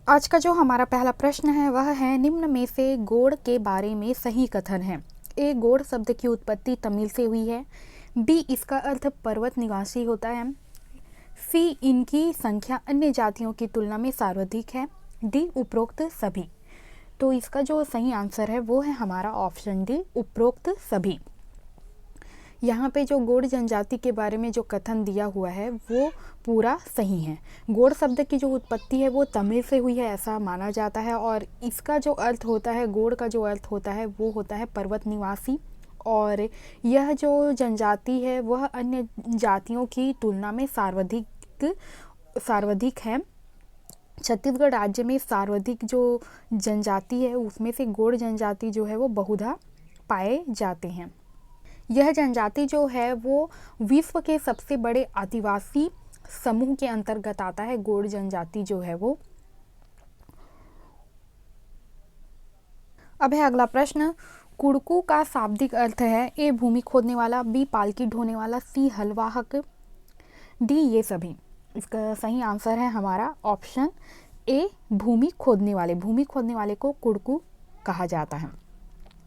आज का जो हमारा पहला प्रश्न है वह है निम्न में से गोड़ के बारे में सही कथन है। ए, गोड़ शब्द की उत्पत्ति तमिल से हुई है। बी, इसका अर्थ पर्वत निवासी होता है। सी, इनकी संख्या अन्य जातियों की तुलना में सर्वाधिक है। डी, उपरोक्त सभी। तो इसका जो सही आंसर है वो है हमारा ऑप्शन डी, उपरोक्त सभी। यहाँ पे जो गोड़ जनजाति के बारे में जो कथन दिया हुआ है वो पूरा सही है। गोड़ शब्द की जो उत्पत्ति है वो तमिल से हुई है ऐसा माना जाता है, और इसका जो अर्थ होता है, गोड़ का जो अर्थ होता है वो होता है पर्वत निवासी। और यह जो जनजाति है वह अन्य जातियों की तुलना में सर्वाधिक है। छत्तीसगढ़ राज्य में सर्वाधिक जो जनजाति है उसमें से गोड़ जनजाति जो है वो बहुधा पाए जाते हैं। यह जनजाति जो है वो विश्व के सबसे बड़े आदिवासी समूह के अंतर्गत आता है। गोड़ जनजाति जो है वो। अब है अगला प्रश्न, कुड़कू का शाब्दिक अर्थ है। ए, भूमि खोदने वाला। बी, पालकी ढोने वाला। सी, हलवाहक। डी, ये सभी। इसका सही आंसर है हमारा ऑप्शन ए, भूमि खोदने वाले। भूमि खोदने वाले को कुड़कू कहा जाता है।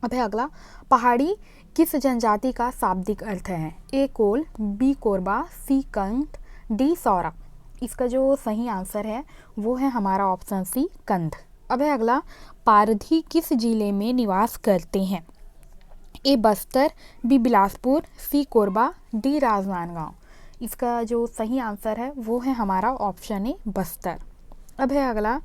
अब है अगला, पहाड़ी किस जनजाति का शाब्दिक अर्थ है। ए, कोल। बी, कोरबा। सी, कंठ। डी, सौरा। इसका जो सही आंसर है वो है हमारा ऑप्शन सी, कंध। अब है अगला, पारधी किस जिले में निवास करते हैं। ए, बस्तर। बी, बिलासपुर। सी, कोरबा। डी, राजनांदगांव। इसका जो सही आंसर है वो है हमारा ऑप्शन ए, बस्तर। अब है अगला,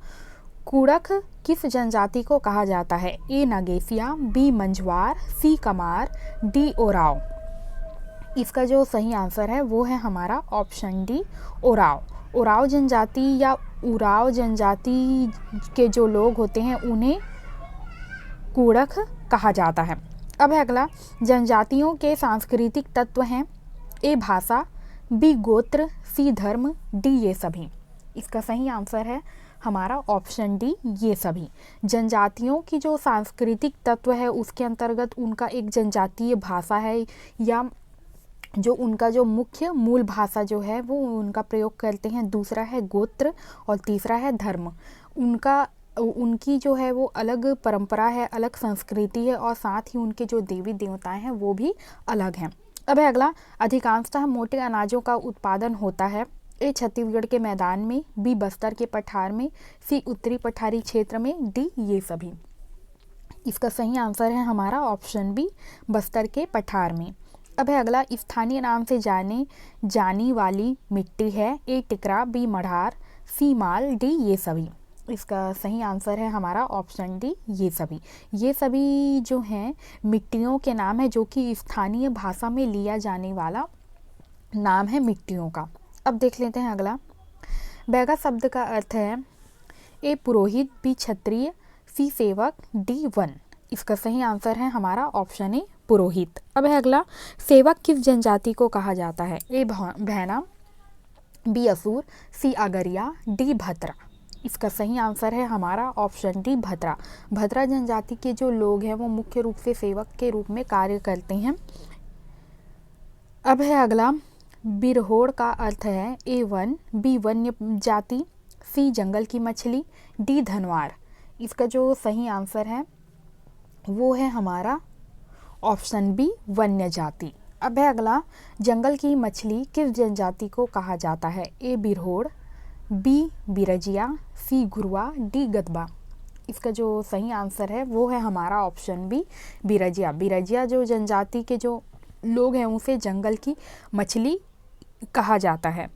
कुड़क किस जनजाति को कहा जाता है। ए, नगेसिया। बी, मंझवार। सी, कमार। डी, ओराव। इसका जो सही आंसर है वो है हमारा ऑप्शन डी, ओराव। ओराव जनजाति या उराव जनजाति के जो लोग होते हैं उन्हें कुड़क कहा जाता है। अब है अगला, जनजातियों के सांस्कृतिक तत्व हैं। ए, भाषा। बी, गोत्र। सी, धर्म। डी, ये सभी। इसका सही आंसर है हमारा ऑप्शन डी, ये सभी। जनजातियों की जो सांस्कृतिक तत्व है उसके अंतर्गत उनका एक जनजातीय भाषा है, या जो उनका जो मुख्य मूल भाषा जो है वो उनका प्रयोग करते हैं। दूसरा है गोत्र और तीसरा है धर्म। उनकी जो है वो अलग परंपरा है, अलग संस्कृति है, और साथ ही उनके जो देवी देवताएं हैं वो भी अलग हैं। अब है अगला, अधिकांशतः मोटे अनाजों का उत्पादन होता है। ए, छत्तीसगढ़ के मैदान में। बी, बस्तर के पठार में। सी, उत्तरी पठारी क्षेत्र में। डी, ये सभी। इसका सही आंसर है हमारा ऑप्शन बी, बस्तर के पठार में। अब है अगला, स्थानीय नाम से जानी वाली मिट्टी है। ए, टिकरा। बी, मढ़ार। सी, माल। डी, ये सभी। इसका सही आंसर है हमारा ऑप्शन डी, ये सभी। ये सभी जो हैं मिट्टियों के नाम है जो कि स्थानीय भाषा में लिया जाने वाला नाम है मिट्टियों का। अब देख लेते हैं अगला, बैगा शब्द का अर्थ है। ए, पुरोहित। बी, क्षत्रिय। सी, सेवक। D, one. इसका सही आंसर है हमारा ऑप्शन ए, पुरोहित। अब है अगला, सेवक किस जनजाति को कहा जाता है। ए, भैना। बी, असुर। सी, आगरिया। डी, भद्रा। इसका सही आंसर है हमारा ऑप्शन डी, भद्रा। भद्रा जनजाति के जो लोग हैं वो मुख्य रूप से सेवक के रूप में कार्य करते हैं। अब है अगला, बिरहोड़ का अर्थ है। ए, वन। बी, वन्य जाति। सी, जंगल की मछली। डी, धनवार। इसका जो सही आंसर है वो है हमारा ऑप्शन बी, वन्य जाति। अब है अगला, जंगल की मछली किस जनजाति को कहा जाता है। ए, बिरहोड़। बी, बिरजिया। सी, घुरुआ। डी, गदबा। इसका जो सही आंसर है वो है हमारा ऑप्शन बी, बिरजिया। बिरजिया जो जनजाति के जो लोग हैं उसे जंगल की मछली कहा जाता है।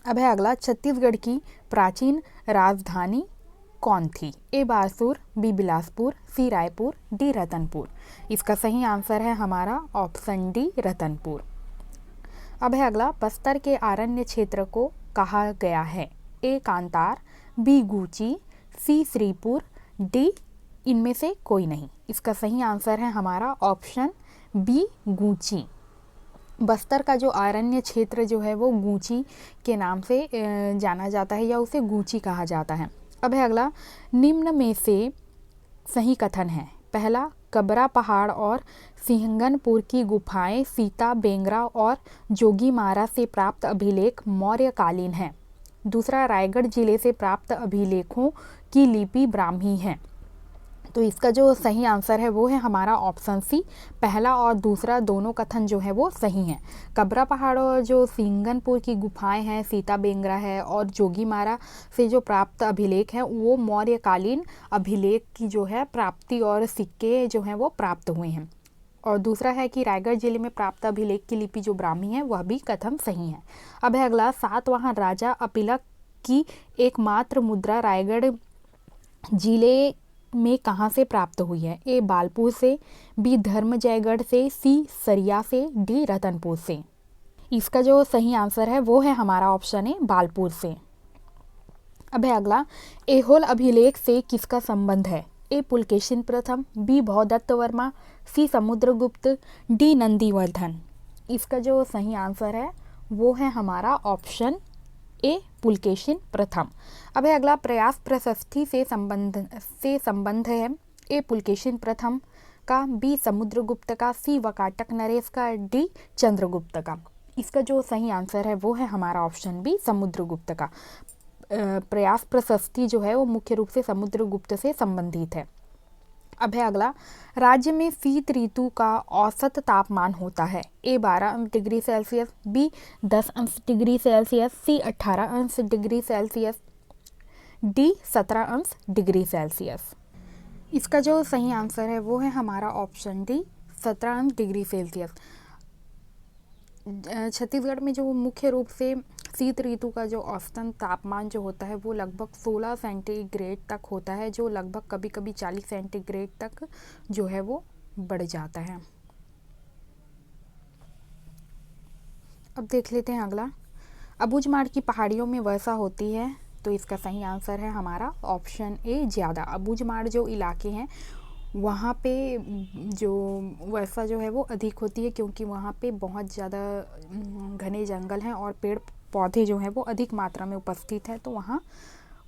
अब है अगला, छत्तीसगढ़ की प्राचीन राजधानी कौन थी। ए, बारसूर। बी, बिलासपुर। सी, रायपुर। डी, रतनपुर। इसका सही आंसर है हमारा ऑप्शन डी, रतनपुर। अब है अगला, बस्तर के आरण्य क्षेत्र को कहा गया है। A, Kantar. B, Guchi. C, Shripur. D, इनमें से कोई नहीं। इसका सही आंसर है हमारा ऑप्शन बी, गूची। बस्तर का जो आरण्य क्षेत्र जो है वो गूची के नाम से जाना जाता है, या उसे गूची कहा जाता है। अब है अगला, निम्न में से सही कथन है। पहला, कबरा पहाड़ और सिंहगनपुर की गुफाएं सीता, बेंगरा और जोगीमारा से प्राप्त अभिलेख मौर्यकालीन हैं। दूसरा, रायगढ़ जिले से प्राप्त अभिलेखों की लिपि ब्राह्मी है। तो इसका जो सही आंसर है वो है हमारा ऑप्शन सी, पहला और दूसरा दोनों कथन जो है वो सही हैं। कबरा पहाड़ और जो सिंगनपुर की गुफाएं हैं, सीता बेंगरा है और जोगीमारा से जो प्राप्त अभिलेख हैं वो मौर्यकालीन अभिलेख की जो है प्राप्ति और सिक्के जो हैं वो प्राप्त हुए हैं। और दूसरा है कि रायगढ़ जिले में प्राप्त अभिलेख की लिपि जो ब्राह्मी है वह भी कथन सही है। अब है अगला, सातवाहन राजा अपिलक की एकमात्र मुद्रा रायगढ़ जिले में कहाँ से प्राप्त हुई है? ए बालपुर से, बी धर्मजयगढ़ से, सी सरिया से, डी रतनपुर से। इसका जो सही आंसर है वो है हमारा ऑप्शन ए बालपुर से। अब है अगला, ऐहोल अभिलेख से किसका संबंध है? ए पुलकेशिन प्रथम, बी भौदत्त वर्मा, सी समुद्रगुप्त, डी नंदीवर्धन। इसका जो सही आंसर है वो है हमारा ऑप्शन ए पुलकेशिन प्रथम। अब है अगला, प्रयास प्रशस्ति से संबंध है। ए पुलकेशिन प्रथम का, बी समुद्रगुप्त का, सी वकाटक नरेश का, डी चंद्रगुप्त का। इसका जो सही आंसर है वो है हमारा ऑप्शन बी समुद्रगुप्त का। प्रयास प्रशस्ति जो है वो मुख्य रूप से समुद्रगुप्त से संबंधित है। अब है अगला, राज्य में शीत ऋतु का औसत तापमान होता है। A 12 degree Celsius, B 10 degree Celsius, C 18 degree Celsius, D 17 degree Celsius. इसका जो सही आंसर है वो है हमारा option D 17 degree Celsius. Chhattisgarh में जो मुख्य रूप से शीत ऋतु का जो औसतन तापमान जो होता है वो लगभग 16 सेंटीग्रेड तक होता है, जो लगभग कभी कभी 40 सेंटीग्रेड तक जो है वो बढ़ जाता है। अब देख लेते हैं अगला, अबूझमाड़ की पहाड़ियों में वर्षा होती है। तो इसका सही आंसर है हमारा ऑप्शन ए ज़्यादा। अबूझमाड़ जो इलाके हैं वहाँ पे जो वर्षा जो है वो अधिक होती है, क्योंकि वहाँ पे बहुत ज़्यादा घने जंगल हैं और पेड़ पौधे जो हैं वो अधिक मात्रा में उपस्थित है, तो वहाँ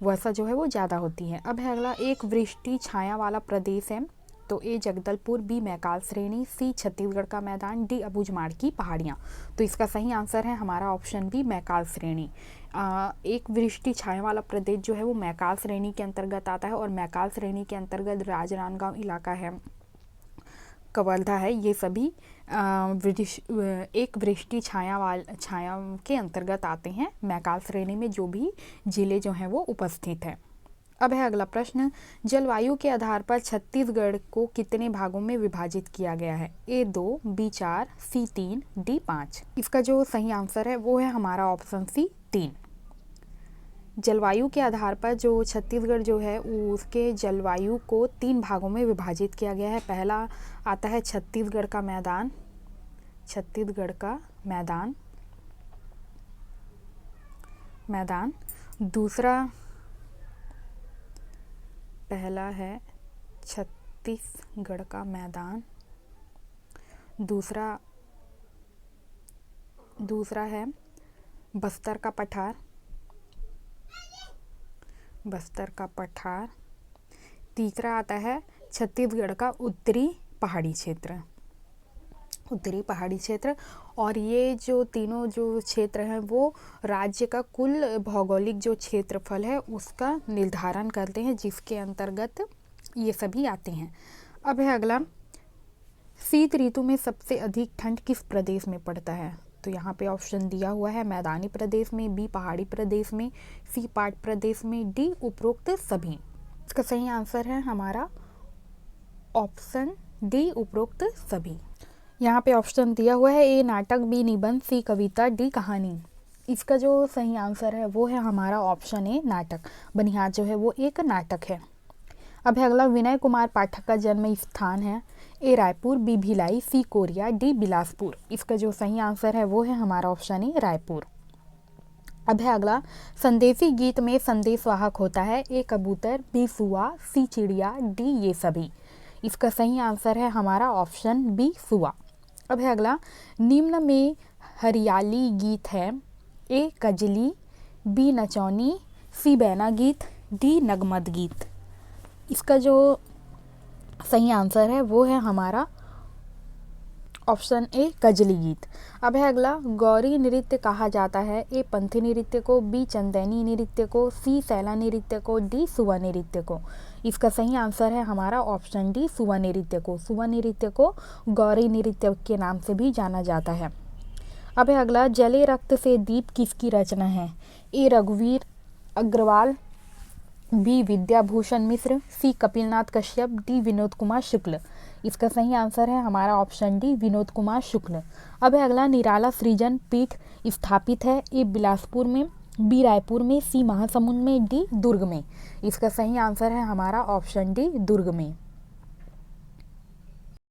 वर्षा जो है वो ज़्यादा होती है। अब है अगला, एक वृष्टि छाया वाला प्रदेश है। तो ए जगदलपुर, बी मैकाल श्रेणी, सी छत्तीसगढ़ का मैदान, डी अबूझमाड़ की पहाड़ियाँ। तो इसका सही आंसर है हमारा ऑप्शन बी मैकाल श्रेणी। एक वृष्टि छाया वाला प्रदेश जो है वो मैकाल श्रेणी के अंतर्गत आता है और मैकाल श्रेणी के अंतर्गत राजनांदगांव इलाका है, कवर्धा है, ये सभी एक वृष्टि छाया के अंतर्गत आते हैं मैकाल श्रेणी में जो भी जिले जो हैं वो उपस्थित है। अब है अगला प्रश्न, जलवायु के आधार पर छत्तीसगढ़ को कितने भागों में विभाजित किया गया है? ए 2, बी 4, सी 3, डी 5। इसका जो सही आंसर है वो है हमारा ऑप्शन सी 3। जलवायु के आधार पर जो छत्तीसगढ़ जो है उसके जलवायु को 3 भागों में विभाजित किया गया है। पहला आता है छत्तीसगढ़ का मैदान। दूसरा, पहला है छत्तीसगढ़ का मैदान। दूसरा है बस्तर का पठार। तीसरा आता है छत्तीसगढ़ का उत्तरी पहाड़ी क्षेत्र। और ये जो तीनों जो क्षेत्र हैं वो राज्य का कुल भौगोलिक जो क्षेत्रफल है उसका निर्धारण करते हैं, जिसके अंतर्गत ये सभी आते हैं। अब है अगला, शीत ऋतु में सबसे अधिक ठंड किस प्रदेश में पड़ता है? तो यहाँ पे ऑप्शन दिया हुआ है, मैदानी प्रदेश में, बी पहाड़ी प्रदेश में, सी पाट प्रदेश में, डी उपरोक्त सभी। इसका सही आंसर है हमारा ऑप्शन डी उपरोक्त सभी। यहाँ पे ऑप्शन दिया हुआ है, ए नाटक, बी निबंध, सी कविता, डी कहानी। इसका जो सही आंसर है वो है हमारा ऑप्शन ए नाटक। बनिहार जो है वो एक नाटक है। अब है अगला, विनय कुमार पाठक का जन्म स्थान है। ए रायपुर, बी भिलाई, सी कोरिया, डी बिलासपुर। इसका जो सही आंसर है वो है हमारा ऑप्शन ए रायपुर। अब है अगला, संदेशी गीत में संदेशवाहक होता है। ए कबूतर, बी सुआ, सी चिड़िया, डी ये सभी। इसका सही आंसर है हमारा ऑप्शन बी सुआ। अब है अगला, निम्न में हरियाली गीत है। ए कजली, बी नचौनी, सी बैना गीत, डी नगमत गीत। इसका जो सही आंसर है वो है हमारा ऑप्शन ए कजली गीत। अब है अगला, गौरी नृत्य कहा जाता है, ए पंथी नृत्य को, बी चंदैनी नृत्य को, सी सैला नृत्य को, डी सुवा नृत्य को। इसका सही आंसर है हमारा ऑप्शन डी सुवा नृत्य को। सुवा नृत्य को गौरी नृत्य के नाम से भी जाना जाता है। अब है अगला, जले रक्त से दीप किसकी रचना है, ए रघुवीर अग्रवाल, बी विद्याभूषण मिश्र, सी कपिलनाथ कश्यप, डी विनोद कुमार शुक्ल। इसका सही आंसर है हमारा ऑप्शन डी विनोद कुमार शुक्ल। अब है अगला, निराला सृजन पीठ स्थापित है, ए बिलासपुर में, बी रायपुर में, सी महासमुंद में, डी दुर्ग में। इसका सही आंसर है हमारा ऑप्शन डी दुर्ग में।